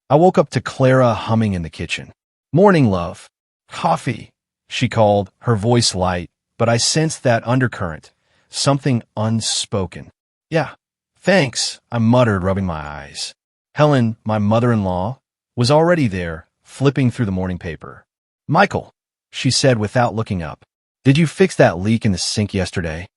I woke up to Clara humming in the kitchen. "Morning, love." "Coffee," she called, her voice light, but I sensed that undercurrent, something unspoken. "Yeah, thanks," I muttered, rubbing my eyes. Helen, my mother-in-law, was already there, flipping through the morning paper. "Michael," she said without looking up, "did you fix that leak in the sink yesterday?"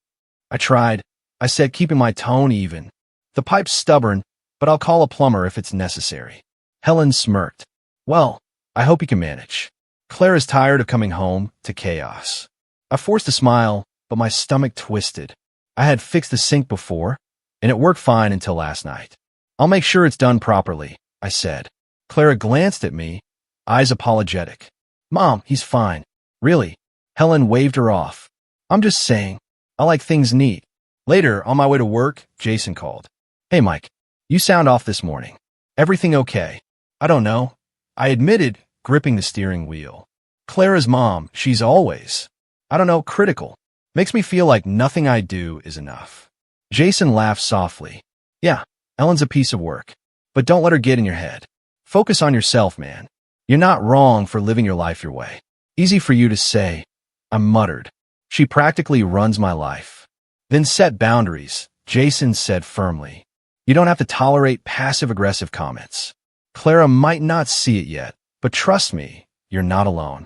"I tried," I said, keeping my tone even. "The pipe's stubborn, but I'll call a plumber if it's necessary." Helen smirked. "Well, I hope you can manage." Clara's tired of coming home to chaos. I forced a smile, but my stomach twisted. I had fixed the sink before, and it worked fine until last night. "I'll make sure it's done properly," I said. Clara glanced at me, eyes apologetic. "Mom, he's fine." "Really?" Helen waved her off. "I'm just saying, I like things neat." Later, on my way to work, Jason called. "Hey, Mike, you sound off this morning. Everything okay?" "I don't know," I admitted, gripping the steering wheel. "Clara's mom, she's always, I don't know, critical. Makes me feel like nothing I do is enough." Jason laughed softly. "Yeah, Ellen's a piece of work. But don't let her get in your head. Focus on yourself, man. You're not wrong for living your life your way." "Easy for you to say," I muttered. "She practically runs my life." "Then set boundaries," Jason said firmly. "You don't have to tolerate passive-aggressive comments. Clara might not see it yet, but trust me, you're not alone."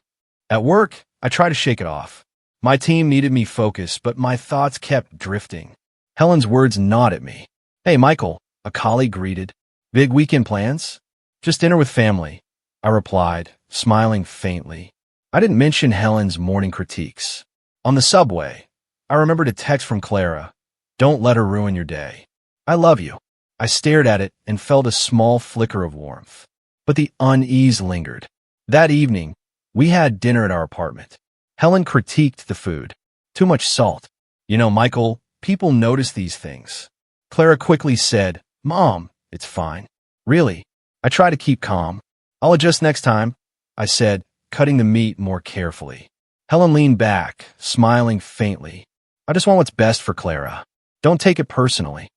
At work, I tried to shake it off. My team needed me focused, but my thoughts kept drifting. Helen's words gnawed at me. "Hey, Michael," a colleague greeted. "Big weekend plans?" "Just dinner with family," I replied, smiling faintly. I didn't mention Helen's morning critiques. On the subway, I remembered a text from Clara. "Don't let her ruin your day. I love you." I stared at it and felt a small flicker of warmth. But the unease lingered. That evening, we had dinner at our apartment. Helen critiqued the food. "Too much salt. You know, Michael, people notice these things." Clara quickly said, "Mom, it's fine." "Really?" I try to keep calm. "I'll adjust next time," I said, cutting the meat more carefully. Helen leaned back, smiling faintly. "I just want what's best for Clara. Don't take it personally."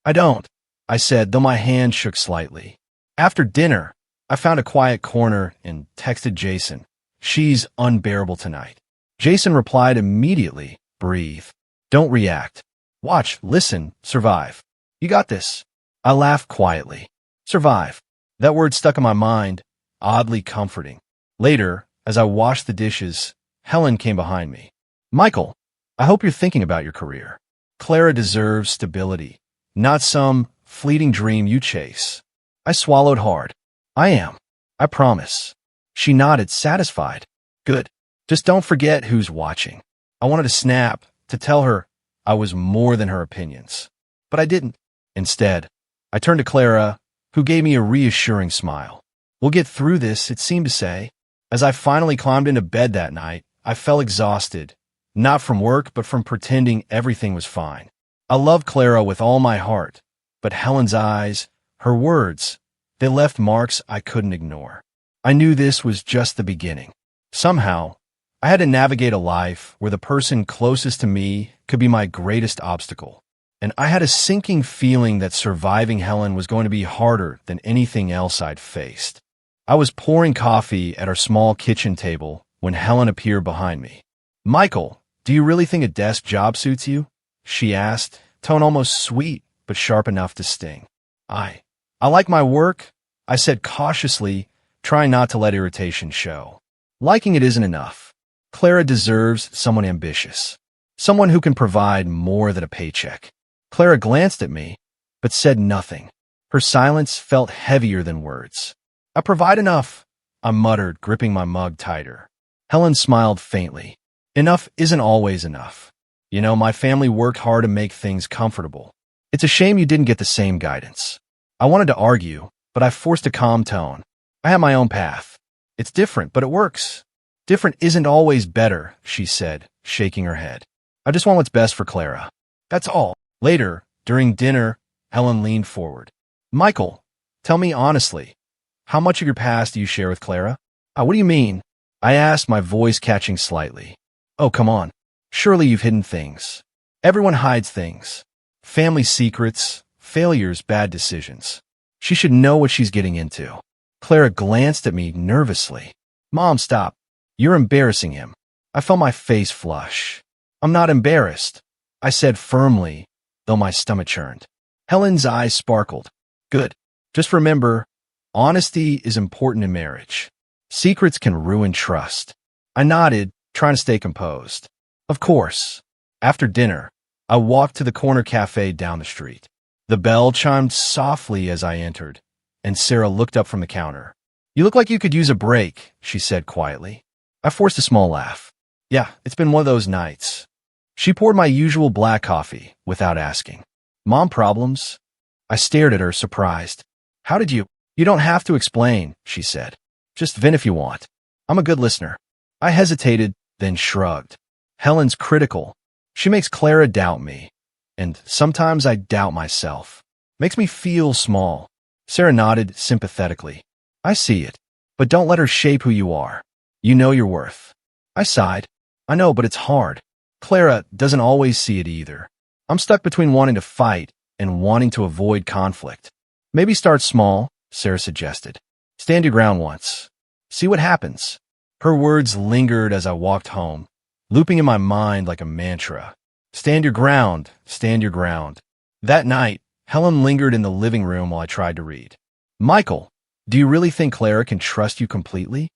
"I don't," I said, though my hand shook slightly. After dinner, I found a quiet corner and texted Jason. "She's unbearable tonight." Jason replied immediately, "Breathe. Don't react. Watch, listen, survive. You got this." I laughed quietly. Survive. That word stuck in my mind, oddly comforting. Later, as I washed the dishes, Helen came behind me. "Michael, I hope you're thinking about your career. Clara deserves stability, not some fleeting dream you chase." I swallowed hard. "I am. I promise." She nodded, satisfied. "Good. Just don't forget who's watching." I wanted to snap, to tell her I was more than her opinions. But I didn't. Instead, I turned to Clara, who gave me a reassuring smile. "We'll get through this," it seemed to say. As I finally climbed into bed that night, I felt exhausted, not from work, but from pretending everything was fine. I loved Clara with all my heart, but Helen's eyes, her words, they left marks I couldn't ignore. I knew this was just the beginning. Somehow, I had to navigate a life where the person closest to me could be my greatest obstacle. And I had a sinking feeling that surviving Helen was going to be harder than anything else I'd faced. I was pouring coffee at our small kitchen table when Helen appeared behind me. "Michael, do you really think a desk job suits you?" she asked, tone almost sweet but sharp enough to sting. I like my work," I said cautiously, trying not to let irritation show. "Liking it isn't enough. Clara deserves someone ambitious, someone who can provide more than a paycheck." Clara glanced at me, but said nothing. Her silence felt heavier than words. "I provide enough," I muttered, gripping my mug tighter. Helen smiled faintly. "Enough isn't always enough. You know, my family worked hard to make things comfortable. It's a shame you didn't get the same guidance." I wanted to argue, but I forced a calm tone. "I have my own path. It's different, but it works." "Different isn't always better," she said, shaking her head. "I just want what's best for Clara. That's all." Later, during dinner, Helen leaned forward. "Michael, tell me honestly, how much of your past do you share with Clara?" What do you mean?" I asked, my voice catching slightly. "Oh, come on. Surely you've hidden things. Everyone hides things. Family secrets, failures, bad decisions. She should know what she's getting into." Clara glanced at me nervously. Mom, stop. You're embarrassing him. I felt my face flush. I'm not embarrassed, I said firmly, though my stomach churned. Helen's eyes sparkled. Good. Just remember, honesty is important in marriage. Secrets can ruin trust. I nodded, trying to stay composed. Of course. After dinner, I walked to the corner cafe down the street. The bell chimed softly as I entered, and Sarah looked up from the counter. You look like you could use a break, she said quietly. I forced a small laugh. Yeah, it's been one of those nights. She poured my usual black coffee without asking. Mom problems? I stared at her, surprised. How did you? You don't have to explain, she said. Just vent if you want. I'm a good listener. I hesitated, then shrugged. Helen's critical. She makes Clara doubt me. And sometimes I doubt myself. Makes me feel small. Sarah nodded sympathetically. I see it. But don't let her shape who you are. You know your worth. I sighed. I know, but it's hard. Clara doesn't always see it either. I'm stuck between wanting to fight and wanting to avoid conflict. Maybe start small, Sarah suggested. Stand your ground once. See what happens. Her words lingered as I walked home, looping in my mind like a mantra. Stand your ground, stand your ground. That night, Helen lingered in the living room while I tried to read. Michael, do you really think Clara can trust you completely?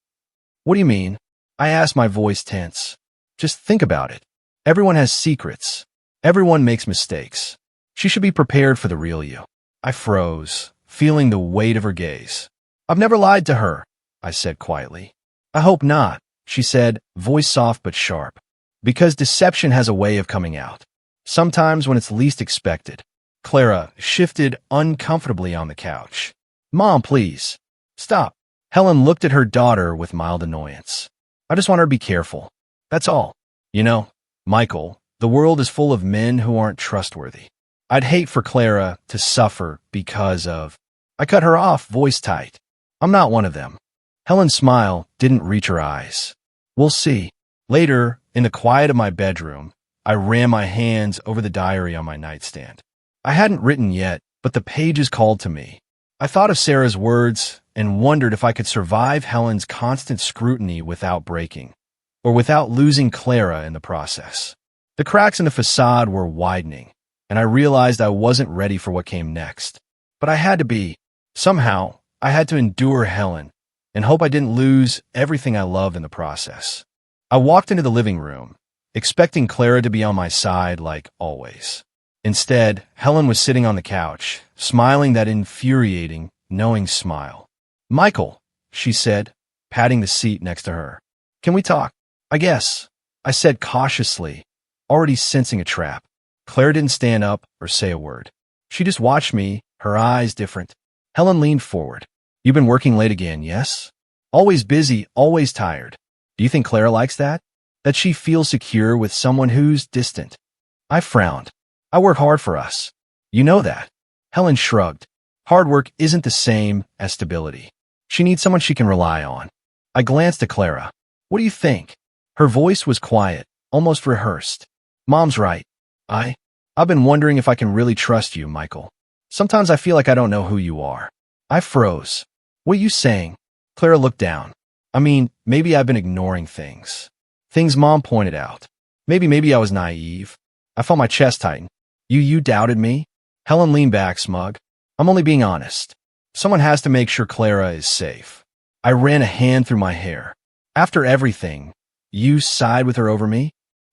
What do you mean? I asked, my voice tense. Just think about it. Everyone has secrets. Everyone makes mistakes. She should be prepared for the real you. I froze, feeling the weight of her gaze. I've never lied to her, I said quietly. I hope not, she said, voice soft but sharp. Because deception has a way of coming out. Sometimes when it's least expected. Clara shifted uncomfortably on the couch. Mom, please. Stop. Helen looked at her daughter with mild annoyance. I just want her to be careful. That's all. You know, Michael, the world is full of men who aren't trustworthy. I'd hate for Clara to suffer because of... I cut her off, voice tight. I'm not one of them. Helen's smile didn't reach her eyes. We'll see. Later, in the quiet of my bedroom, I ran my hands over the diary on my nightstand. I hadn't written yet, but the pages called to me. I thought of Sarah's words and wondered if I could survive Helen's constant scrutiny without breaking, or without losing Clara in the process. The cracks in the facade were widening, and I realized I wasn't ready for what came next. But I had to be. Somehow, I had to endure Helen and hope I didn't lose everything I love in the process. I walked into the living room, expecting Clara to be on my side like always. Instead, Helen was sitting on the couch, smiling that infuriating, knowing smile. Michael, she said, patting the seat next to her. Can we talk? I guess, I said cautiously, already sensing a trap. Clara didn't stand up or say a word. She just watched me, her eyes different. Helen leaned forward. You've been working late again, yes? Always busy, always tired. Do you think Clara likes that? That she feels secure with someone who's distant? I frowned. I work hard for us. You know that. Helen shrugged. Hard work isn't the same as stability. She needs someone she can rely on. I glanced at Clara. What do you think? Her voice was quiet, almost rehearsed. Mom's right. I've been wondering if I can really trust you, Michael. Sometimes I feel like I don't know who you are. I froze. What are you saying? Clara looked down. I mean, maybe I've been ignoring things. Things Mom pointed out. Maybe I was naive. I felt my chest tighten. You doubted me? Helen leaned back, smug. I'm only being honest. Someone has to make sure Clara is safe. I ran a hand through my hair. After everything, you side with her over me?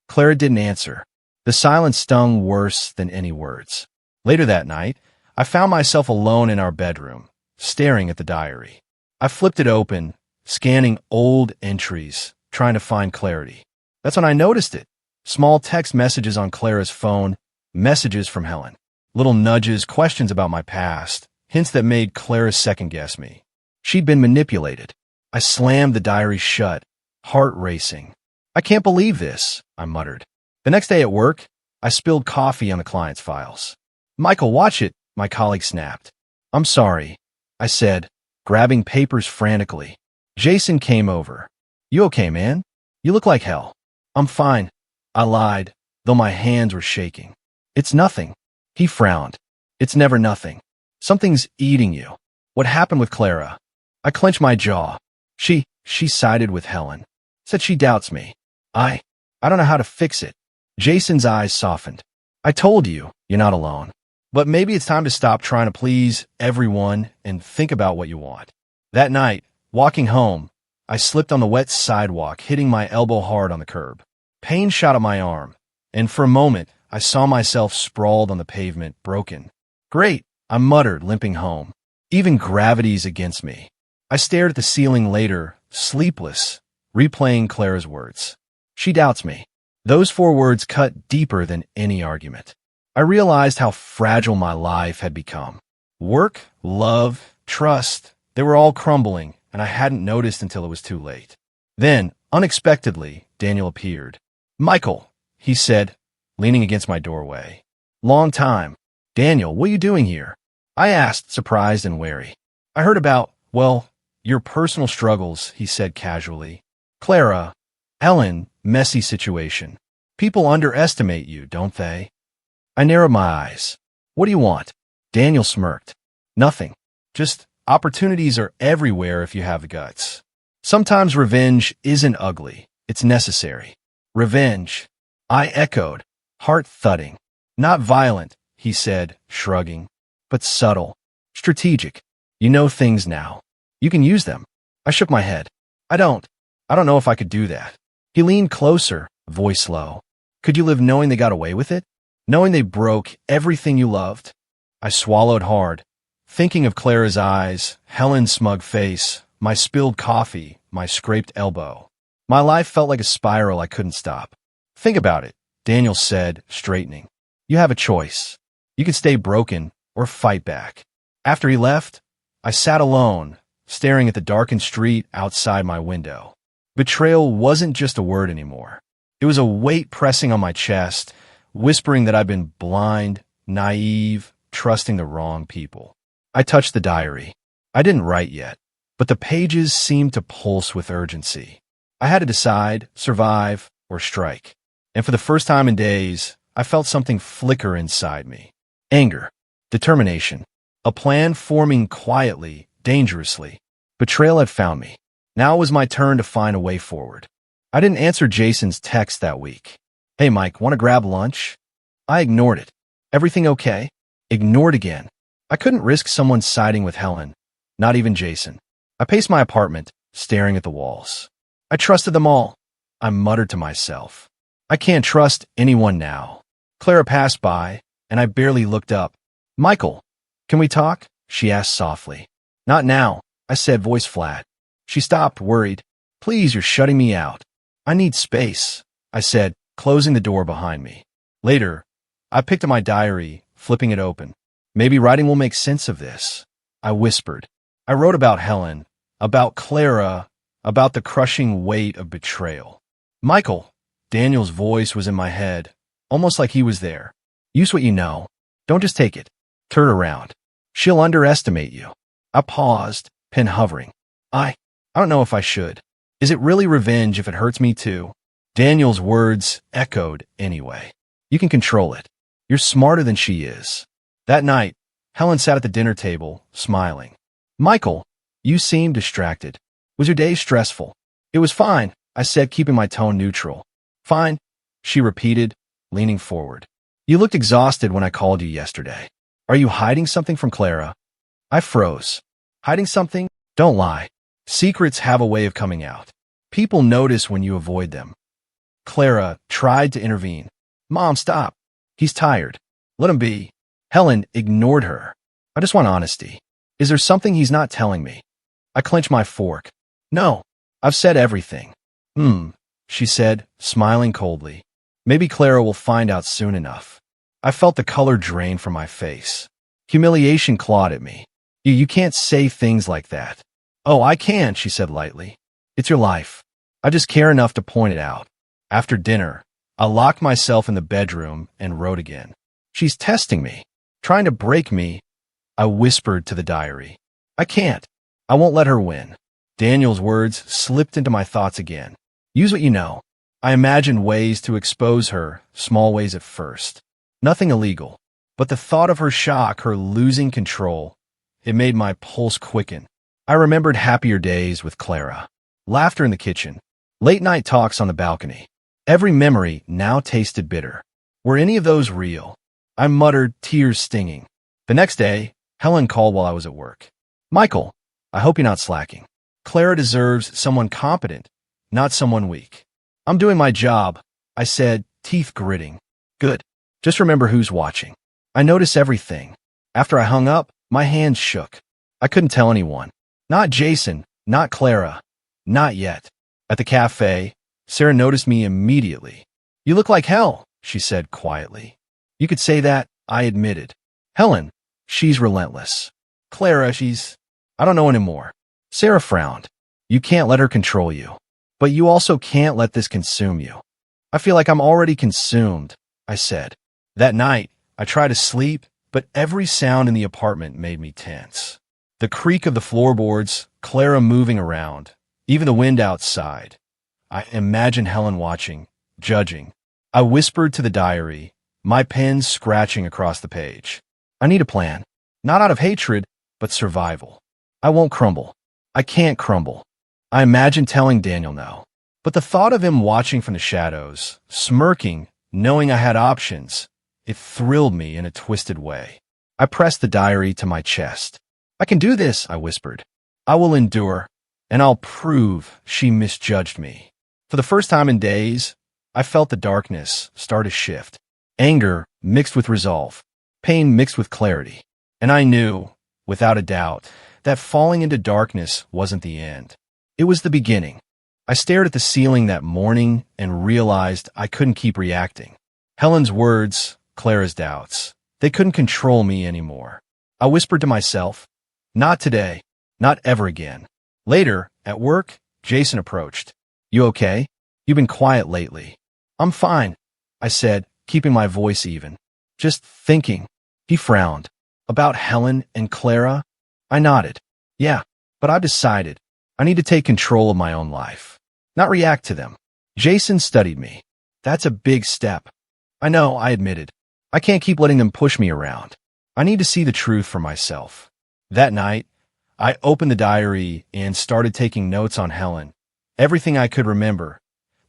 Clara didn't answer. The silence stung worse than any words. Later that night, I found myself alone in our bedroom, staring at the diary. I flipped it open, scanning old entries, trying to find clarity. That's when I noticed it. Small text messages on Clara's phone, messages from Helen. Little nudges, questions about my past, hints that made Clara second-guess me. She'd been manipulated. I slammed the diary shut, heart racing. I can't believe this, I muttered. The next day at work, I spilled coffee on the client's files. Michael, watch it, my colleague snapped. I'm sorry, I said, grabbing papers frantically. Jason came over. You okay, man? You look like hell. I'm fine, I lied, though my hands were shaking. It's nothing. He frowned. It's never nothing. Something's eating you. What happened with Clara? I clenched my jaw. She sided with Helen. Said she doubts me. I don't know how to fix it. Jason's eyes softened. I told you, you're not alone. But maybe it's time to stop trying to please everyone and think about what you want. That night, walking home, I slipped on the wet sidewalk, hitting my elbow hard on the curb. Pain shot up my arm, and for a moment, I saw myself sprawled on the pavement, broken. Great, I muttered, limping home. Even gravity's against me. I stared at the ceiling later, sleepless, replaying Clara's words. She doubts me. Those 4 words cut deeper than any argument. I realized how fragile my life had become. Work, love, trust, they were all crumbling, and I hadn't noticed until it was too late. Then, unexpectedly, Daniel appeared. Michael, he said, leaning against my doorway. Long time. Daniel, what are you doing here? I asked, surprised and wary. I heard about, well, your personal struggles, he said casually. Clara, Ellen, messy situation. People underestimate you, don't they? I narrowed my eyes. What do you want? Daniel smirked. Nothing. Just opportunities are everywhere if you have the guts. Sometimes revenge isn't ugly. It's necessary. Revenge. I echoed, heart thudding. Not violent, he said, shrugging, but subtle, strategic. You know things now. You can use them. I shook my head. I don't know if I could do that. He leaned closer, voice low. Could you live knowing they got away with it? Knowing they broke everything you loved? I swallowed hard, thinking of Clara's eyes, Helen's smug face, my spilled coffee, my scraped elbow. My life felt like a spiral I couldn't stop. Think about it, Daniel said, straightening. You have a choice. You can stay broken or fight back. After he left, I sat alone, staring at the darkened street outside my window. Betrayal wasn't just a word anymore. It was a weight pressing on my chest, whispering that I'd been blind, naive, trusting the wrong people. I touched the diary. I didn't write yet, but the pages seemed to pulse with urgency. I had to decide, survive, or strike. And for the first time in days, I felt something flicker inside me. Anger, determination, a plan forming quietly, dangerously. Betrayal had found me. Now it was my turn to find a way forward. I didn't answer Jason's text that week. Hey, Mike, want to grab lunch? I ignored it. Everything okay? Ignored again. I couldn't risk someone siding with Helen, not even Jason. I paced my apartment, staring at the walls. I trusted them all. I muttered to myself. I can't trust anyone now. Clara passed by, and I barely looked up. Michael, can we talk? She asked softly. Not now, I said, voice flat. She stopped, worried. Please, you're shutting me out. I need space, I said, closing the door behind me. Later, I picked up my diary, flipping it open. Maybe writing will make sense of this, I whispered. I wrote about Helen, about Clara, about the crushing weight of betrayal. Michael, Daniel's voice was in my head, almost like he was there. Use what you know. Don't just take it. Turn around. She'll underestimate you. I paused, pen hovering. I don't know if I should. Is it really revenge if it hurts me too? Daniel's words echoed anyway. You can control it. You're smarter than she is. That night, Helen sat at the dinner table, smiling. Michael, you seem distracted. Was your day stressful? It was fine, I said, keeping my tone neutral. Fine, she repeated, leaning forward. You looked exhausted when I called you yesterday. Are you hiding something from Clara? I froze. Hiding something? Don't lie. Secrets have a way of coming out. People notice when you avoid them. Clara tried to intervene. Mom, stop. He's tired. Let him be. Helen ignored her. I just want honesty. Is there something he's not telling me? I clenched my fork. No, I've said everything. She said, smiling coldly. Maybe Clara will find out soon enough. I felt the color drain from my face. Humiliation clawed at me. You can't say things like that. Oh, I can, she said lightly. It's your life. I just care enough to point it out. After dinner, I locked myself in the bedroom and wrote again. She's testing me, trying to break me. I whispered to the diary. I can't. I won't let her win. Daniel's words slipped into my thoughts again. Use what you know. I imagined ways to expose her, small ways at first. Nothing illegal. But the thought of her shock, her losing control, it made my pulse quicken. I remembered happier days with Clara, laughter in the kitchen, late night talks on the balcony. Every memory now tasted bitter. Were any of those real? I muttered, tears stinging. The next day, Helen called while I was at work. Michael, I hope you're not slacking. Clara deserves someone competent, not someone weak. I'm doing my job, I said, teeth gritting. Good. Just remember who's watching. I notice everything. After I hung up, my hands shook. I couldn't tell anyone. Not Jason, not Clara, not yet. At the cafe, Sarah noticed me immediately. You look like hell, she said quietly. You could say that, I admitted. Helen, she's relentless. Clara, I don't know anymore. Sarah frowned. You can't let her control you. But you also can't let this consume you. I feel like I'm already consumed, I said. That night, I tried to sleep, but every sound in the apartment made me tense. The creak of the floorboards, Clara moving around, even the wind outside. I imagined Helen watching, judging. I whispered to the diary, my pen scratching across the page. I need a plan. Not out of hatred, but survival. I won't crumble. I can't crumble. I imagined telling Daniel no. But the thought of him watching from the shadows, smirking, knowing I had options, it thrilled me in a twisted way. I pressed the diary to my chest. I can do this, I whispered. I will endure, and I'll prove she misjudged me. For the first time in days, I felt the darkness start to shift. Anger mixed with resolve, pain mixed with clarity. And I knew, without a doubt, that falling into darkness wasn't the end. It was the beginning. I stared at the ceiling that morning and realized I couldn't keep reacting. Helen's words, Clara's doubts, they couldn't control me anymore. I whispered to myself, not today, not ever again. Later, at work, Jason approached. You okay? You've been quiet lately. I'm fine, I said, keeping my voice even. Just thinking. He frowned. About Helen and Clara? I nodded. Yeah, but I've decided. I need to take control of my own life. Not react to them. Jason studied me. That's a big step. I know, I admitted. I can't keep letting them push me around. I need to see the truth for myself. That night, I opened the diary and started taking notes on Helen. Everything I could remember.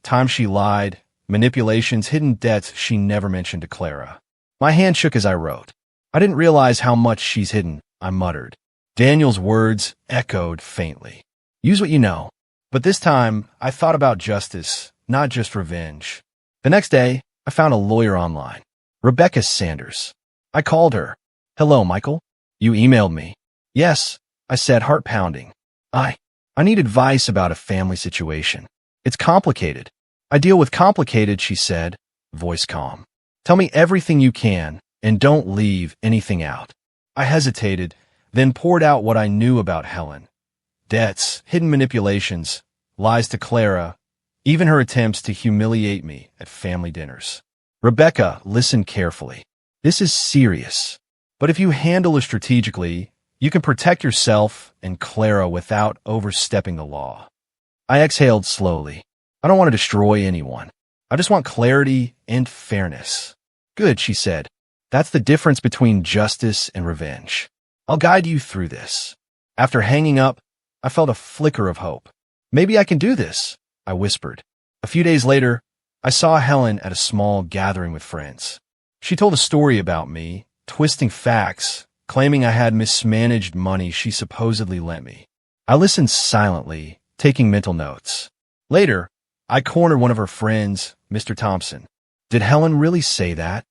Times she lied, manipulations, hidden debts she never mentioned to Clara. My hand shook as I wrote. I didn't realize how much she's hidden, I muttered. Daniel's words echoed faintly. Use what you know. But this time, I thought about justice, not just revenge. The next day, I found a lawyer online. Rebecca Sanders. I called her. Hello, Michael. You emailed me. Yes, I said, heart pounding. I need advice about a family situation. It's complicated. I deal with complicated, she said, voice calm. Tell me everything you can, and don't leave anything out. I hesitated, then poured out what I knew about Helen. Debts, hidden manipulations, lies to Clara, even her attempts to humiliate me at family dinners. Rebecca listened carefully. This is serious. But if you handle it strategically, you can protect yourself and Clara without overstepping the law. I exhaled slowly. I don't want to destroy anyone. I just want clarity and fairness. Good, she said. That's the difference between justice and revenge. I'll guide you through this. After hanging up, I felt a flicker of hope. Maybe I can do this, I whispered. A few days later, I saw Helen at a small gathering with friends. She told a story about me, twisting facts, claiming I had mismanaged money she supposedly lent me. I listened silently, taking mental notes. Later, I cornered one of her friends, Mr. Thompson. Did Helen really say that?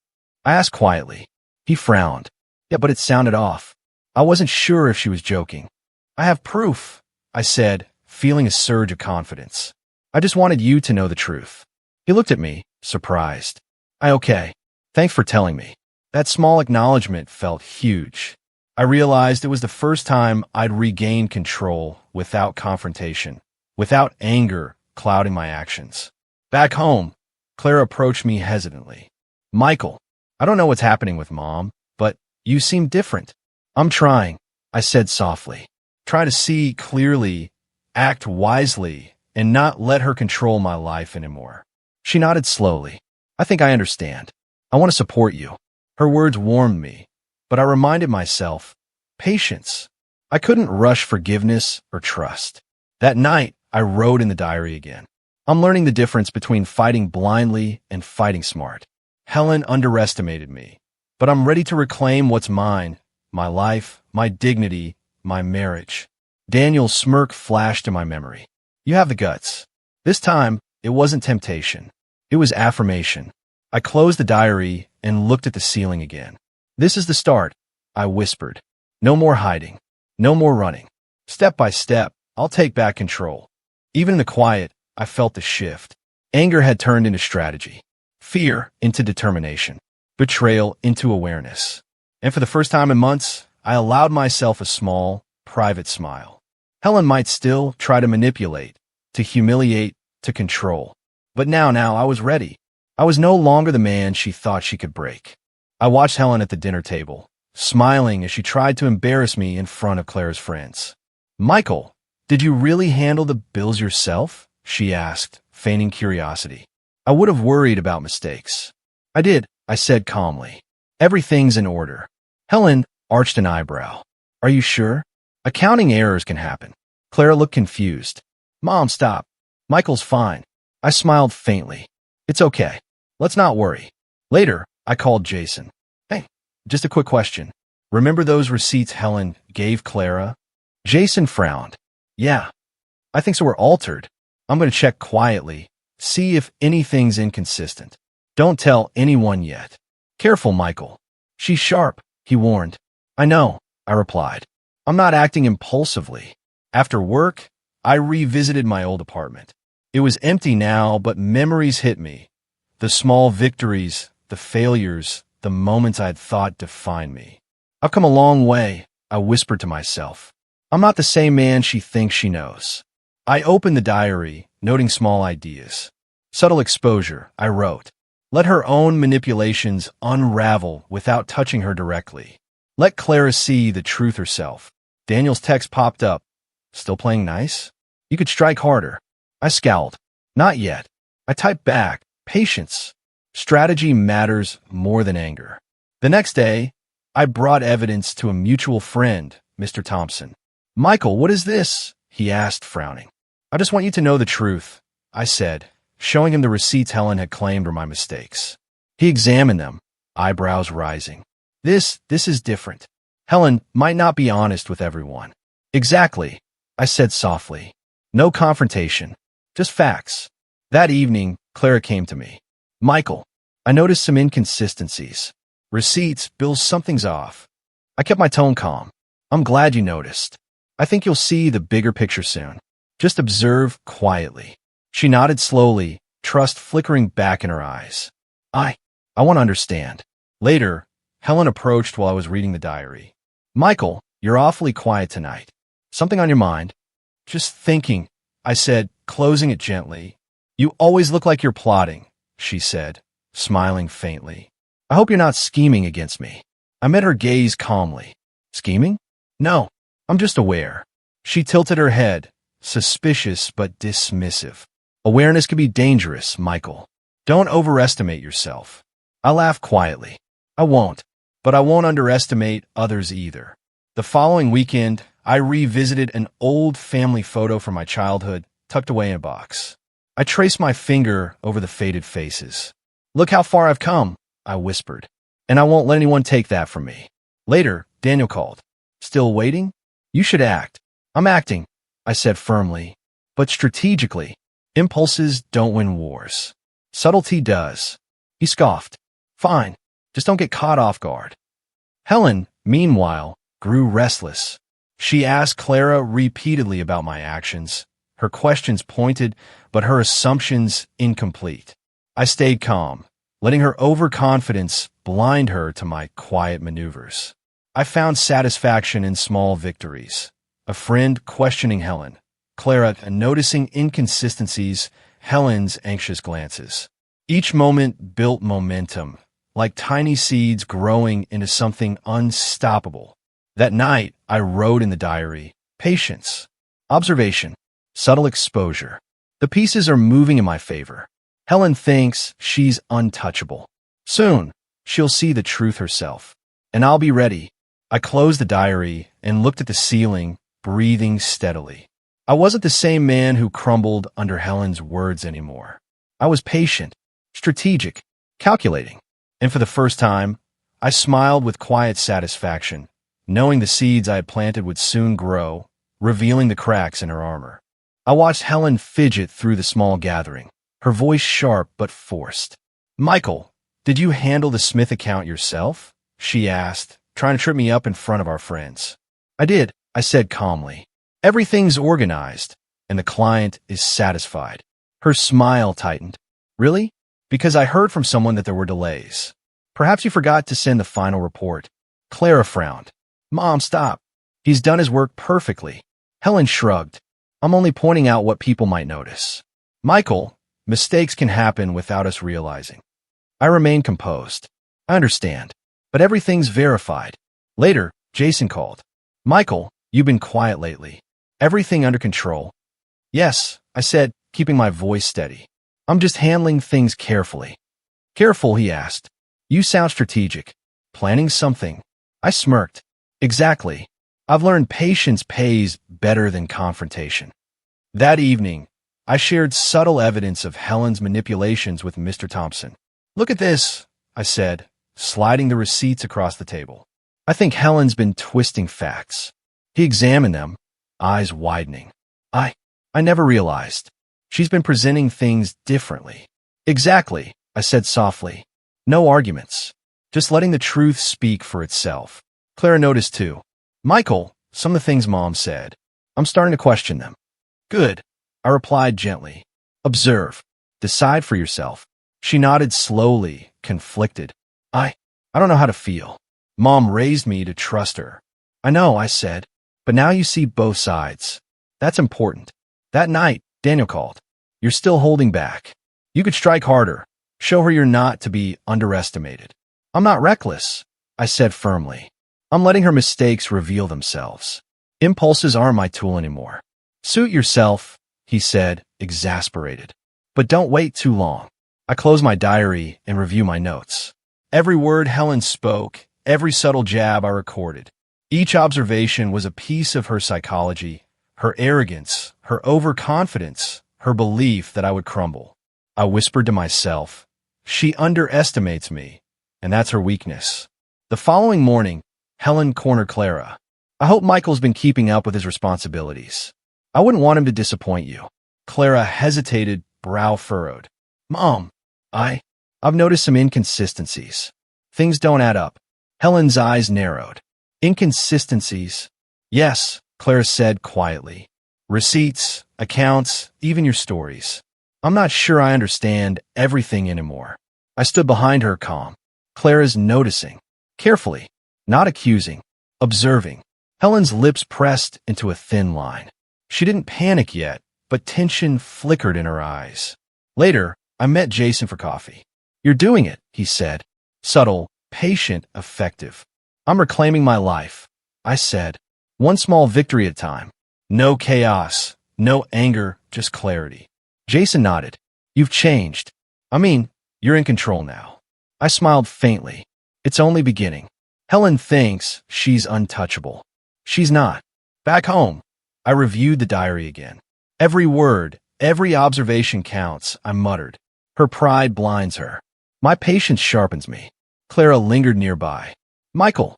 I asked quietly. He frowned. Yeah, but it sounded off. I wasn't sure if she was joking. I have proof, I said, feeling a surge of confidence. I just wanted you to know the truth. He looked at me, surprised. Okay. Thanks for telling me. That small acknowledgement felt huge. I realized it was the first time I'd regained control without confrontation, without anger clouding my actions. Back home, Clara approached me hesitantly. Michael, I don't know what's happening with Mom, but you seem different. I'm trying, I said softly. Try to see clearly, act wisely, and not let her control my life anymore. She nodded slowly. I think I understand. I want to support you. Her words warmed me, but I reminded myself, patience. I couldn't rush forgiveness or trust. That night, I wrote in the diary again. I'm learning the difference between fighting blindly and fighting smart. Helen underestimated me, but I'm ready to reclaim what's mine, my life, my dignity, my marriage. Daniel's smirk flashed in my memory. You have the guts. This time, it wasn't temptation. It was affirmation. I closed the diary and looked at the ceiling again. This is the start, I whispered. No more hiding. No more running. Step by step, I'll take back control. Even in the quiet, I felt the shift. Anger had turned into strategy. Fear into determination. Betrayal into awareness. And for the first time in months, I allowed myself a small, private smile. Helen might still try to manipulate, to humiliate, to control. But now I was ready. I was no longer the man she thought she could break. I watched Helen at the dinner table, smiling as she tried to embarrass me in front of Clara's friends. Michael, did you really handle the bills yourself? She asked, feigning curiosity. I would have worried about mistakes. I did, I said calmly. Everything's in order. Helen arched an eyebrow. Are you sure? Accounting errors can happen. Clara looked confused. Mom, stop. Michael's fine. I smiled faintly. It's okay. Let's not worry. Later, I called Jason. Hey, just a quick question. Remember those receipts Helen gave Clara? Jason frowned. Yeah, I think so. We're altered. I'm going to check quietly, see if anything's inconsistent. Don't tell anyone yet. Careful, Michael. She's sharp, he warned. I know, I replied. I'm not acting impulsively. After work, I revisited my old apartment. It was empty now, but memories hit me. The small victories, the failures, the moments I'd thought defined me. I've come a long way, I whispered to myself. I'm not the same man she thinks she knows. I opened the diary, noting small ideas. Subtle exposure, I wrote. Let her own manipulations unravel without touching her directly. Let Clara see the truth herself. Daniel's text popped up. Still playing nice? You could strike harder. I scowled. Not yet. I typed back. Patience. Strategy matters more than anger. The next day, I brought evidence to a mutual friend, Mr. Thompson. Michael, what is this? He asked, frowning. I just want you to know the truth, I said, showing him the receipts Helen had claimed were my mistakes. He examined them, eyebrows rising. This is different. Helen might not be honest with everyone. Exactly, I said softly. No confrontation, just facts. That evening, Clara came to me. Michael, I noticed some inconsistencies. Receipts, bills, something's off. I kept my tone calm. I'm glad you noticed. I think you'll see the bigger picture soon. Just observe quietly. She nodded slowly, trust flickering back in her eyes. I want to understand. Later, Helen approached while I was reading the diary. Michael, you're awfully quiet tonight. Something on your mind? Just thinking, I said, closing it gently. You always look like you're plotting, she said, smiling faintly. I hope you're not scheming against me. I met her gaze calmly. Scheming? No, I'm just aware. She tilted her head, suspicious but dismissive. Awareness can be dangerous, Michael. Don't overestimate yourself. I laughed quietly. I won't, but I won't underestimate others either. The following weekend, I revisited an old family photo from my childhood, tucked away in a box. I traced my finger over the faded faces. Look how far I've come, I whispered, and I won't let anyone take that from me. Later, Daniel called. Still waiting? You should act. I'm acting, I said firmly, but strategically. Impulses don't win wars. Subtlety does. He scoffed. Fine, just don't get caught off guard. Helen, meanwhile, grew restless. She asked Clara repeatedly about my actions. Her questions pointed, but her assumptions incomplete. I stayed calm, letting her overconfidence blind her to my quiet maneuvers. I found satisfaction in small victories. A friend questioning Helen, Clara noticing inconsistencies, Helen's anxious glances. Each moment built momentum, like tiny seeds growing into something unstoppable. That night, I wrote in the diary, patience, observation, subtle exposure. The pieces are moving in my favor. Helen thinks she's untouchable. Soon, she'll see the truth herself. And I'll be ready, I closed the diary and looked at the ceiling, breathing steadily. I wasn't the same man who crumbled under Helen's words anymore. I was patient, strategic, calculating. And for the first time, I smiled with quiet satisfaction, knowing the seeds I had planted would soon grow, revealing the cracks in her armor. I watched Helen fidget through the small gathering, her voice sharp but forced. "Michael, did you handle the Smith account yourself?" she asked, trying to trip me up in front of our friends. "I did," I said calmly. "Everything's organized, and the client is satisfied." Her smile tightened. "Really?" "Because I heard from someone that there were delays. Perhaps you forgot to send the final report." Clara frowned. "Mom, stop. He's done his work perfectly." Helen shrugged. "I'm only pointing out what people might notice." "Michael, mistakes can happen without us realizing." I remained composed. "I understand, but everything's verified." Later, Jason called. "Michael, you've been quiet lately. Everything under control?" "Yes," I said, keeping my voice steady. "I'm just handling things carefully." "Careful?" he asked. "You sound strategic. Planning something?" I smirked. "Exactly. I've learned patience pays better than confrontation." That evening, I shared subtle evidence of Helen's manipulations with Mr. Thompson. "Look at this," I said, sliding the receipts across the table. "I think Helen's been twisting facts." He examined them, eyes widening. I never realized. She's been presenting things differently." "Exactly," I said softly. "No arguments. Just letting the truth speak for itself." Clara noticed too. "Michael, some of the things Mom said, I'm starting to question them." "Good," I replied gently. "Observe. Decide for yourself." She nodded slowly, conflicted. I don't know how to feel. Mom raised me to trust her." "I know," I said, "but now you see both sides. That's important." That night, Daniel called. "You're still holding back. You could strike harder. Show her you're not to be underestimated." "I'm not reckless," I said firmly. "I'm letting her mistakes reveal themselves. Impulses aren't my tool anymore." "Suit yourself," he said, exasperated. "But don't wait too long." I close my diary and review my notes. Every word Helen spoke, every subtle jab I recorded. Each observation was a piece of her psychology, her arrogance, her overconfidence, her belief that I would crumble. I whispered to myself, "She underestimates me, and that's her weakness." The following morning, Helen cornered Clara. "I hope Michael's been keeping up with his responsibilities. I wouldn't want him to disappoint you." Clara hesitated, brow furrowed. "Mom, I've noticed some inconsistencies. Things don't add up." Helen's eyes narrowed. "Inconsistencies?" "Yes," Clara said quietly. "Receipts, accounts, even your stories. I'm not sure I understand everything anymore." I stood behind her calm. Clara's noticing. Carefully, not accusing, observing. Helen's lips pressed into a thin line. She didn't panic yet, but tension flickered in her eyes. Later, I met Jason for coffee. "You're doing it," he said. Subtle, patient, effective. "I'm reclaiming my life," I said. "One small victory at a time. No chaos, no anger, just clarity." Jason nodded. "You've changed. I mean, you're in control now." I smiled faintly. "It's only beginning." Helen thinks she's untouchable. She's not. Back home, I reviewed the diary again. Every word, every observation counts, I muttered. Her pride blinds her. My patience sharpens me. Clara lingered nearby. "Michael,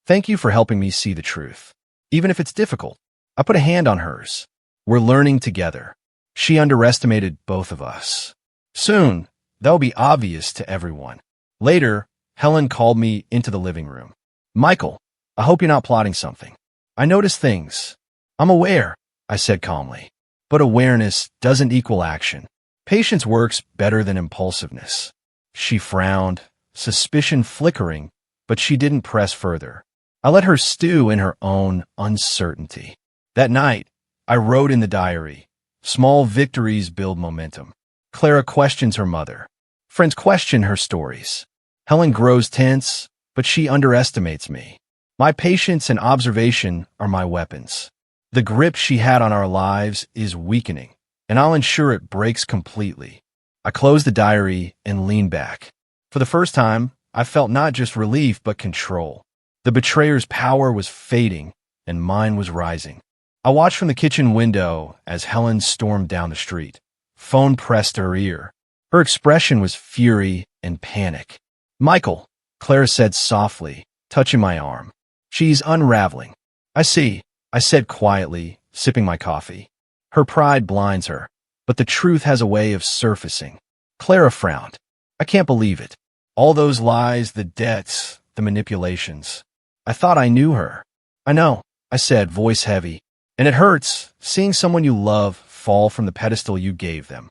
thank you for helping me see the truth. Even if it's difficult." I put a hand on hers. "We're learning together." She underestimated both of us. Soon, that'll be obvious to everyone. Later, Helen called me into the living room. "Michael, I hope you're not plotting something. I notice things." "I'm aware," I said calmly. "But awareness doesn't equal action. Patience works better than impulsiveness." She frowned, suspicion flickering, but she didn't press further. I let her stew in her own uncertainty. That night, I wrote in the diary, "Small victories build momentum." Clara questions her mother. Friends question her stories. Helen grows tense, but she underestimates me. My patience and observation are my weapons. The grip she had on our lives is weakening, and I'll ensure it breaks completely. I closed the diary and leaned back. For the first time, I felt not just relief but control. The betrayer's power was fading, and mine was rising. I watched from the kitchen window as Helen stormed down the street. Phone pressed to her ear. Her expression was fury and panic. "Michael," Clara said softly, touching my arm. "She's unraveling." "I see," I said quietly, sipping my coffee. Her pride blinds her, but the truth has a way of surfacing. Clara frowned. "I can't believe it. All those lies, the debts, the manipulations. I thought I knew her." "I know," I said, voice heavy. "And it hurts, seeing someone you love fall from the pedestal you gave them."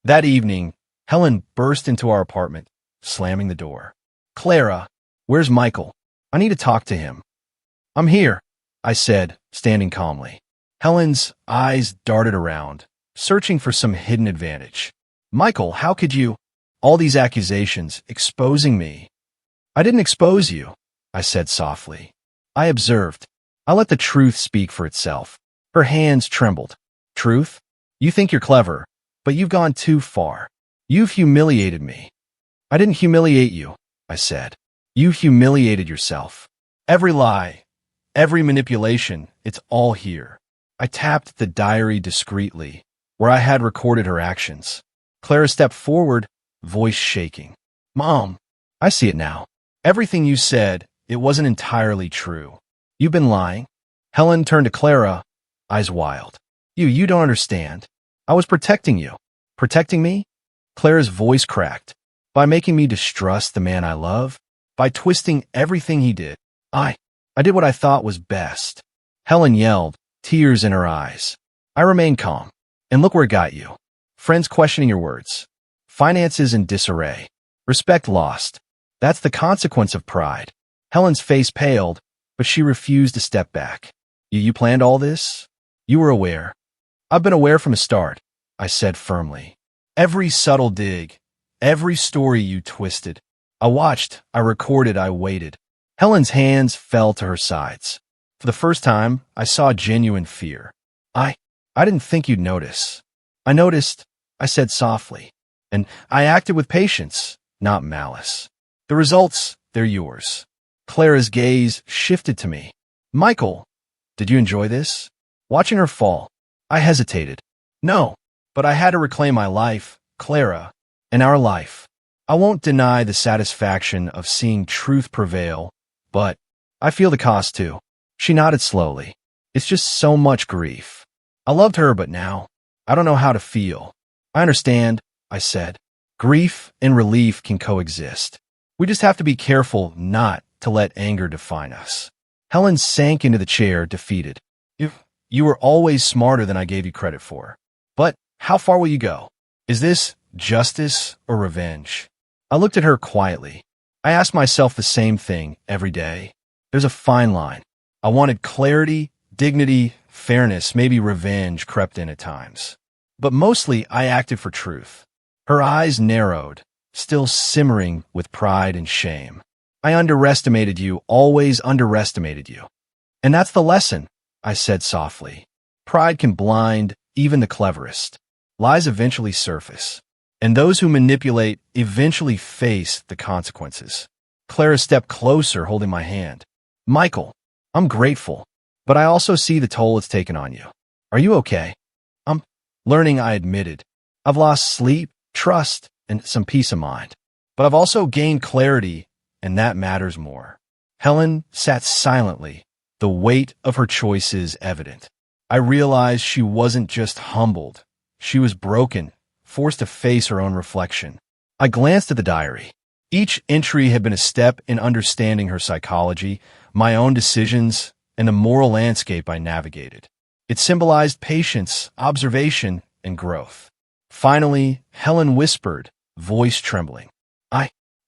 That evening, Helen burst into our apartment, slamming the door. "Clara, where's Michael? I need to talk to him." "I'm here," I said, standing calmly. Helen's eyes darted around, searching for some hidden advantage. "Michael, how could you? All these accusations, exposing me." "I didn't expose you," I said softly. "I observed. I let the truth speak for itself." Her hands trembled. "Truth? You think you're clever, but you've gone too far. You've humiliated me." "I didn't humiliate you," I said. "You humiliated yourself. Every lie, every manipulation, it's all here." I tapped the diary discreetly, where I had recorded her actions. Clara stepped forward, voice shaking. "Mom, I see it now. Everything you said, it wasn't entirely true. You've been lying." Helen turned to Clara, eyes wild. You don't understand. I was protecting you." "Protecting me?" Clara's voice cracked. "By making me distrust the man I love? By twisting everything he did? I did what I thought was best." Helen yelled, tears in her eyes. I remained calm. "And look where it got you. Friends questioning your words. Finances in disarray. Respect lost. That's the consequence of pride." Helen's face paled, but she refused to step back. You planned all this? You were aware." "I've been aware from the start," I said firmly. "Every subtle dig, every story you twisted. I watched, I recorded, I waited." Helen's hands fell to her sides. For the first time, I saw genuine fear. I didn't think you'd notice." "I noticed," I said softly. "And I acted with patience, not malice. The results, they're yours." Clara's gaze shifted to me. "Michael, did you enjoy this?" Watching her fall, I hesitated. "No, but I had to reclaim my life, Clara, and our life. I won't deny the satisfaction of seeing truth prevail, but I feel the cost too." She nodded slowly. "It's just so much grief. I loved her, but now, I don't know how to feel." "I understand," I said. "Grief and relief can coexist. We just have to be careful not to let anger define us." Helen sank into the chair, defeated. You were always smarter than I gave you credit for. But how far will you go? Is this justice or revenge?" I looked at her quietly. I asked myself the same thing every day. There's a fine line. I wanted clarity, dignity, fairness, maybe revenge crept in at times. But mostly I acted for truth. Her eyes narrowed, still simmering with pride and shame. "I underestimated you, always underestimated you." "And that's the lesson," I said softly. "Pride can blind even the cleverest. Lies eventually surface, and those who manipulate eventually face the consequences." Clara stepped closer, holding my hand. "Michael, I'm grateful, but I also see the toll it's taken on you. Are you okay?" "I'm learning," I admitted. "I've lost sleep, trust, and some peace of mind. But I've also gained clarity, and that matters more." Helen sat silently, the weight of her choices evident. I realized she wasn't just humbled. She was broken, forced to face her own reflection. I glanced at the diary. Each entry had been a step in understanding her psychology, my own decisions, and the moral landscape I navigated. It symbolized patience, observation, and growth. Finally, Helen whispered, voice trembling,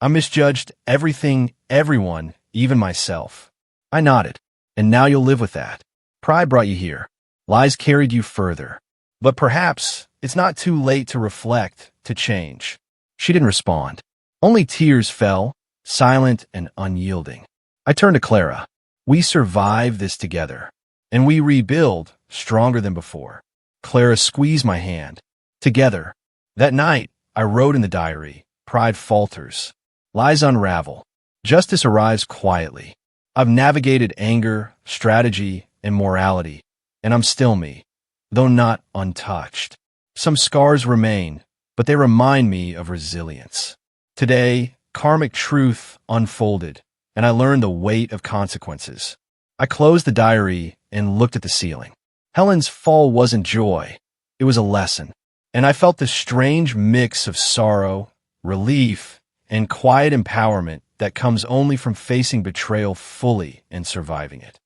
I misjudged everything, everyone, even myself." I nodded. "And now you'll live with that. Pride brought you here. Lies carried you further. But perhaps it's not too late to reflect, to change." She didn't respond. Only tears fell, silent and unyielding. I turned to Clara. "We survive this together, and we rebuild stronger than before." Clara squeezed my hand. "Together." That night, I wrote in the diary, "Pride falters. Lies unravel. Justice arrives quietly. I've navigated anger, strategy, and morality, and I'm still me, though not untouched. Some scars remain, but they remind me of resilience. Today, karmic truth unfolded, and I learned the weight of consequences. I closed the diary and looked at the ceiling. Helen's fall wasn't joy, it was a lesson, and I felt this strange mix of sorrow, relief, and quiet empowerment that comes only from facing betrayal fully and surviving it.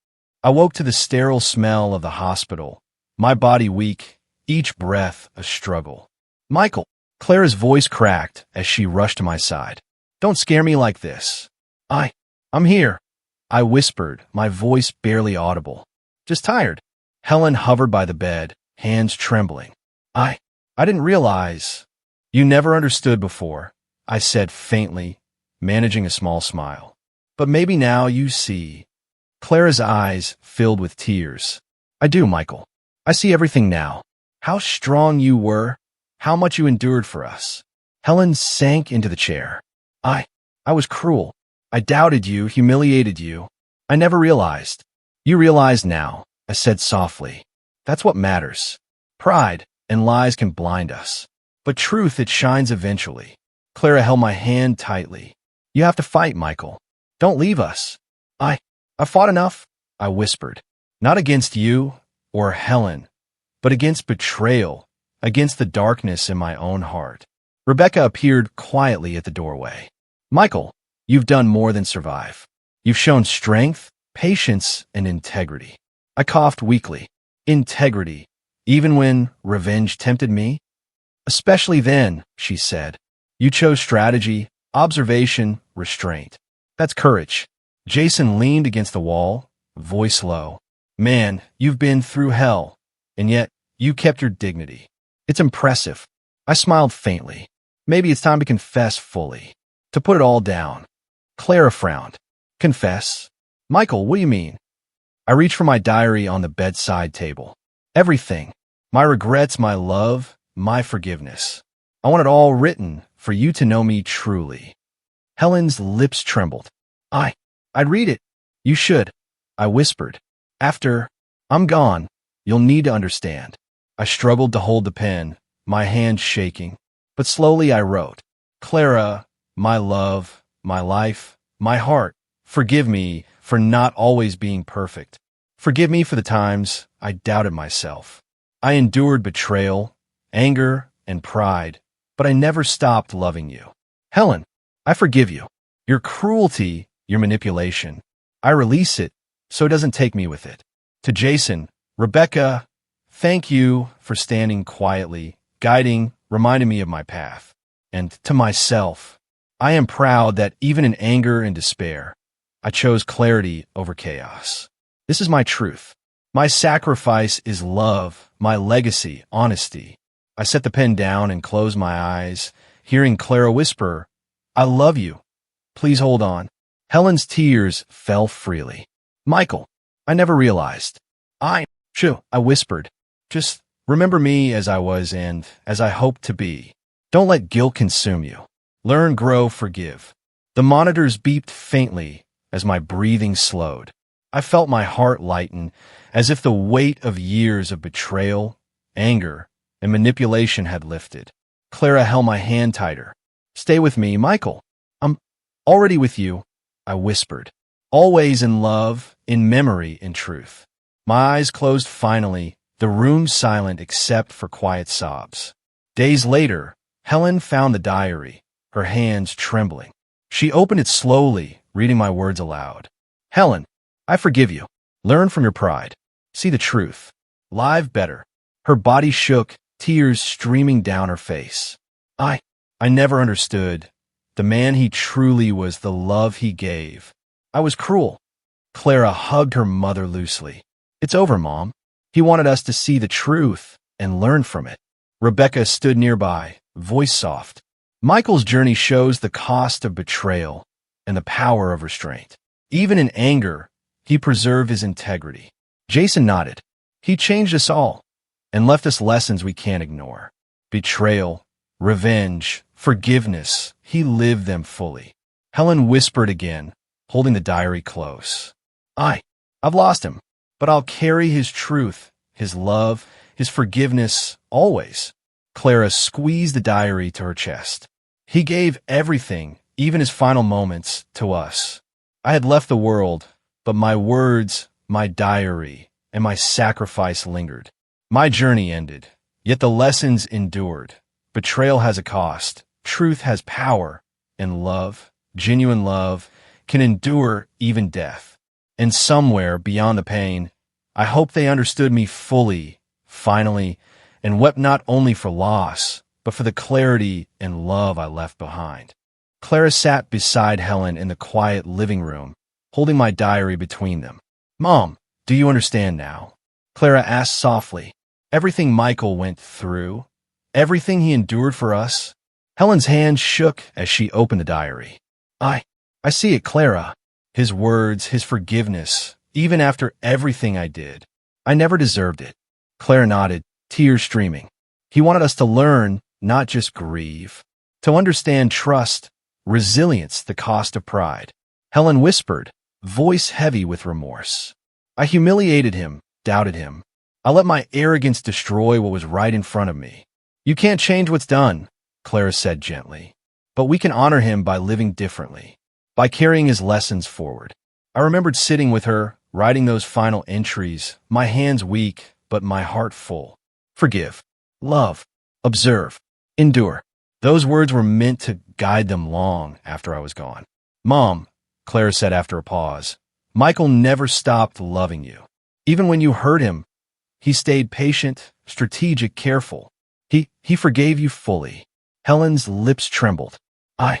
I woke to the sterile smell of the hospital, my body weak, each breath a struggle. "Michael," Clara's voice cracked as she rushed to my side. "Don't scare me like this." I'm here," I whispered, my voice barely audible. "Just tired." Helen hovered by the bed, hands trembling. I didn't realize. "You never understood before," I said faintly, managing a small smile. "But maybe now you see." Clara's eyes filled with tears. "I do, Michael. I see everything now. How strong you were, how much you endured for us." Helen sank into the chair. I was cruel. I doubted you, humiliated you. I never realized." "You realize now," I said softly. "That's what matters. Pride and lies can blind us, but truth, it shines eventually." Clara held my hand tightly. "You have to fight, Michael. Don't leave us." I fought enough," I whispered. "Not against you or Helen, but against betrayal, against the darkness in my own heart." Rebecca appeared quietly at the doorway. "Michael, you've done more than survive. You've shown strength, patience, and integrity." I coughed weakly. "Integrity, even when revenge tempted me?" "Especially then," she said. "You chose strategy, observation, restraint. That's courage." Jason leaned against the wall, voice low. "Man, you've been through hell, and yet you kept your dignity. It's impressive." I smiled faintly. Maybe it's time to confess fully, to put it all down. Clara frowned. "Confess? Michael, what do you mean?" I reached for my diary on the bedside table. Everything. My regrets, my love, my forgiveness. I want it all written for you to know me truly. Helen's lips trembled. I'd read it." "You should," I whispered. "After I'm gone, you'll need to understand." I struggled to hold the pen, my hand shaking, but slowly I wrote, "Clara, my love, my life, my heart, forgive me for not always being perfect. Forgive me for the times I doubted myself. I endured betrayal, anger, and pride, but I never stopped loving you. Helen, I forgive you. Your cruelty, your manipulation, I release it so it doesn't take me with it. To Jason, Rebecca, thank you for standing quietly, guiding, reminding me of my path. And to myself, I am proud that even in anger and despair, I chose clarity over chaos. This is my truth. My sacrifice is love, my legacy, honesty." I set the pen down and closed my eyes, hearing Clara whisper, "I love you. Please hold on." Helen's tears fell freely. "Michael, I never realized." I whispered. "Just remember me as I was and as I hope to be. Don't let guilt consume you. Learn, grow, forgive." The monitors beeped faintly as my breathing slowed. I felt my heart lighten, as if the weight of years of betrayal, anger, and manipulation had lifted. Clara held my hand tighter. "Stay with me, Michael. I'm already with you," I whispered. "Always in love, in memory, in truth." My eyes closed finally, the room silent except for quiet sobs. Days later, Helen found the diary, her hands trembling. She opened it slowly, reading my words aloud. "Helen, I forgive you. Learn from your pride. See the truth. Live better." Her body shook, tears streaming down her face. I never understood. The man he truly was, the love he gave. I was cruel. Clara hugged her mother loosely. "It's over, Mom. He wanted us to see the truth and learn from it." Rebecca stood nearby, voice soft. "Michael's journey shows the cost of betrayal and the power of restraint. Even in anger, he preserved his integrity." Jason nodded. "He changed us all and left us lessons we can't ignore. Betrayal, revenge, forgiveness, he lived them fully." Helen whispered again, holding the diary close. I've lost him, but I'll carry his truth, his love, his forgiveness, always. Clara squeezed the diary to her chest. He gave everything, even his final moments, to us. I had left the world, but my words, my diary, and my sacrifice lingered. My journey ended, yet the lessons endured. Betrayal has a cost, truth has power, and love, genuine love, can endure even death. And somewhere beyond the pain, I hope they understood me fully, finally, and wept not only for loss, but for the clarity and love I left behind. Clara sat beside Helen in the quiet living room, holding my diary between them. "Mom, do you understand now?" Clara asked softly. "Everything Michael went through, everything he endured for us?" Helen's hand shook as she opened the diary. I see it, Clara. His words, his forgiveness, even after everything I did. I never deserved it." Clara nodded, tears streaming. He wanted us to learn, not just grieve, to understand trust, resilience, the cost of pride. Helen whispered, voice heavy with remorse. "I humiliated him, doubted him. I let my arrogance destroy what was right in front of me." "You can't change what's done," Clara said gently. "But we can honor him by living differently, by carrying his lessons forward." I remembered sitting with her, writing those final entries, my hands weak, but my heart full. Forgive, love, observe, endure. Those words were meant to guide them long after I was gone. "Mom," Clara said after a pause, "Michael never stopped loving you. Even when you hurt him, he stayed patient, strategic, careful. He forgave you fully." Helen's lips trembled. I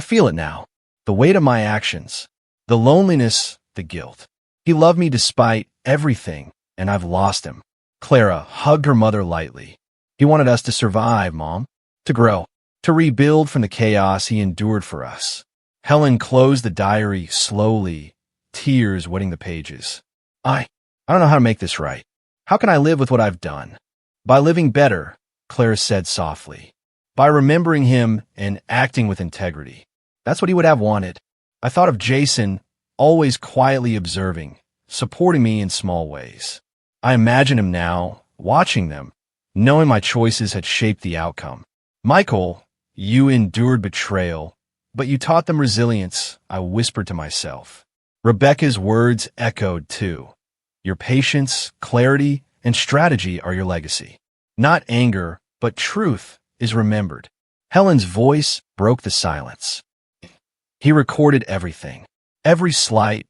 feel it now. The weight of my actions, the loneliness, the guilt. He loved me despite everything, and I've lost him. Clara hugged her mother lightly. "He wanted us to survive, Mom, to grow, to rebuild from the chaos he endured for us." Helen closed the diary slowly, tears wetting the pages. I don't know how to make this right. How can I live with what I've done?" "By living better," Clara said softly. "By remembering him and acting with integrity. That's what he would have wanted." I thought of Jason, always quietly observing, supporting me in small ways. I imagine him now, watching them, knowing my choices had shaped the outcome. "Michael, you endured betrayal, but you taught them resilience," I whispered to myself. Rebecca's words echoed too. "Your patience, clarity, and strategy are your legacy. Not anger, but truth is remembered." Helen's voice broke the silence. "He recorded everything, every slight,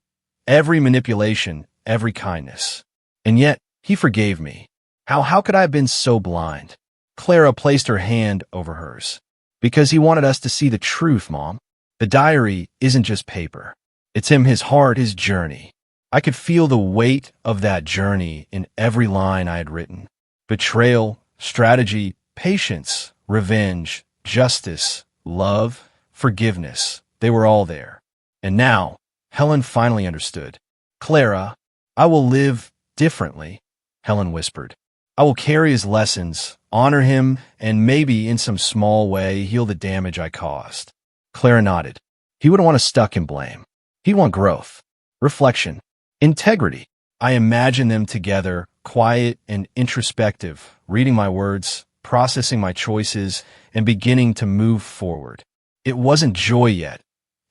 every manipulation, every kindness. And yet, he forgave me. How could I have been so blind?" Clara placed her hand over hers. "Because he wanted us to see the truth, Mom. The diary isn't just paper. It's him, his heart, his journey." I could feel the weight of that journey in every line I had written. Betrayal, strategy, patience, revenge, justice, love, forgiveness. They were all there. And now, Helen finally understood. "Clara, I will live differently," Helen whispered. "I will carry his lessons, honor him, and maybe in some small way heal the damage I caused." Clara nodded. He wouldn't want us stuck in blame. He'd want growth, reflection, integrity. I imagined them together, quiet and introspective, reading my words, processing my choices, and beginning to move forward. It wasn't joy yet.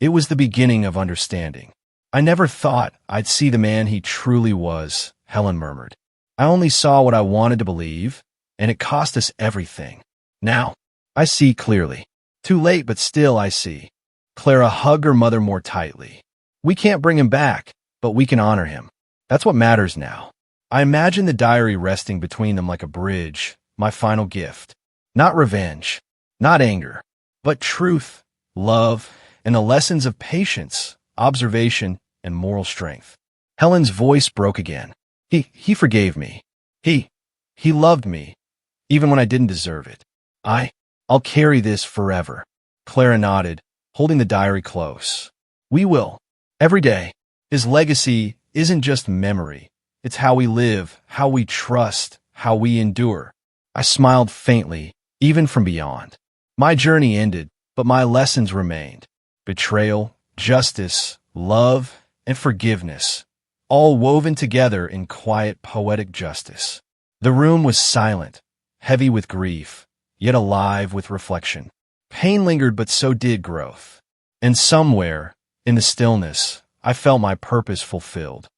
It was the beginning of understanding. "I never thought I'd see the man he truly was," Helen murmured. "I only saw what I wanted to believe, and it cost us everything. Now, I see clearly. Too late, but still I see." Clara hugged her mother more tightly. "We can't bring him back, but we can honor him. That's what matters now." I imagined the diary resting between them like a bridge, my final gift. Not revenge, not anger, but truth, love, and the lessons of patience, observation, and moral strength. Helen's voice broke again. He forgave me. He loved me, even when I didn't deserve it. I'll carry this forever." Clara nodded, holding the diary close. "We will, every day. His legacy isn't just memory. It's how we live, how we trust, how we endure." I smiled faintly, even from beyond. My journey ended, but my lessons remained. Betrayal, justice, love, and forgiveness. all woven together in quiet, poetic justice. The room was silent, heavy with grief, yet alive with reflection. Pain lingered, but so did growth. And somewhere, in the stillness, I felt my purpose fulfilled.